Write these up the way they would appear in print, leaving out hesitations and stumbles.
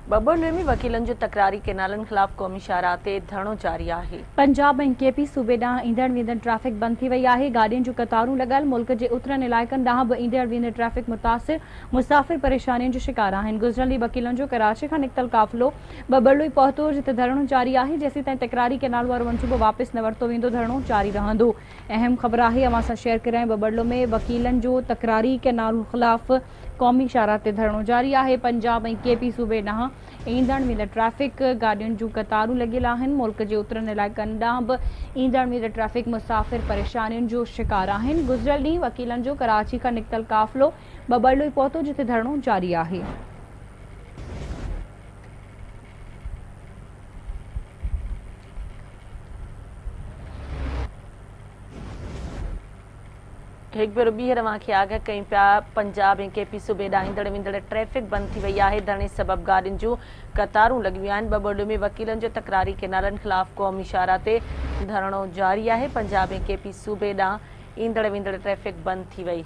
बबरडे में वकीलन जो तकरारी केनालन खिलाफ क़ौमी शाहराह ते धरणो जारी है। पंजाब ऐं केपी सूबे ॾांहुं ईंदड़ वेंदड़ ट्रैफिक बंद थी वई आहे। गाॾियुनि जूं कतारूं लॻल। मुल्क जे उतरनि इलाइक़नि ॾांहुं बि ईंदड़ वेंदड़ ट्रैफिक मुतासिर। मुसाफ़िर परेशानियुनि जो शिकार आहिनि। गुज़िरियल ॾींहुं वकीलनि जो कराची खां निकितल काफ़िलो बबरडोई पहुतो, जिते धरणो जारी आहे। जेसीं ताईं तकरारी केनाल वारो मंसूबो वापसि न वरितो वेंदो, धरणो जारी रहंदो। अहम ख़बर आहे, अवां सां शेयर करां। बबरडो में वकीलनि जो तकरारी केनाल ख़िलाफ़ क़ौमी शाहराह ते धरणो जारी आहे। पंजाब ऐं केपी सूबे ॾांहुं ईंदड़ वेंदड़ ट्रैफिक गाॾियुनि जूं कतारूं लॻियल आहिनि। मुल्क जे उतरनि इलाइक़नि ॾांहुं बि ईंदड़ वेंदड़ ट्रैफिक मुसाफ़िर परेशानियुनि जो शिकार आहिनि। गुज़िरियल ॾींहुं वकीलनि जो कराची खां निकितल काफ़िलो बबरडोई पहुतो, जिते धरणो जारी आहे। एक भेरो ॿीहर अव्हांखे आगाह कयूं पिया। पंजाब ऐं केपी सूबे ॾांहुं ईंदड़ वेंदड़ ट्रैफिक बंद थी वई आहे। धरणे सबबि गाॾियुनि जूं कतारूं लॻियूं आहिनि। बबरडो में वकीलनि जो तकरारी केनालनि ख़िलाफ़ क़ौमी शाहराह ते धरणो जारी आहे। पंजाब ऐं केपी सूबे ॾांहुं ईंदड़ वेंदड़ ट्रैफिक बंद थी वई।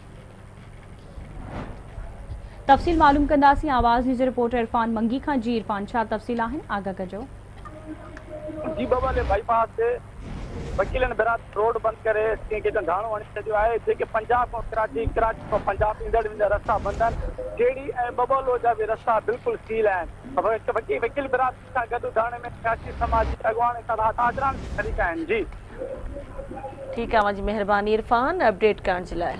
तफ़सील मालूम कंदासीं। आवाज़ न्यूज़ रिपोर्टर इरफान मंगी खां। जी इरफान, छा तफ़सील आहिनि, आगाह कजो। जी बबरडे बाईपास ते वकीलन बिरात रोड बंद करे धाणो हणी छॾियो आहे। जेके पंजाब खां कराची खां पंजाब ईंदड़ वेंदड़ रस्ता बंद आहिनि। जेडी ऐं बबरडो जा बि रस्ता बिल्कुलु सील आहिनि। वकील बिरात सां गॾु धाणे में सियासी समाजी अॻवान ताजरान शरीक आहिनि। जी ठीकु आहे, मुंहिंजी महिरबानी इरफान अपडेट करण जे लाइ।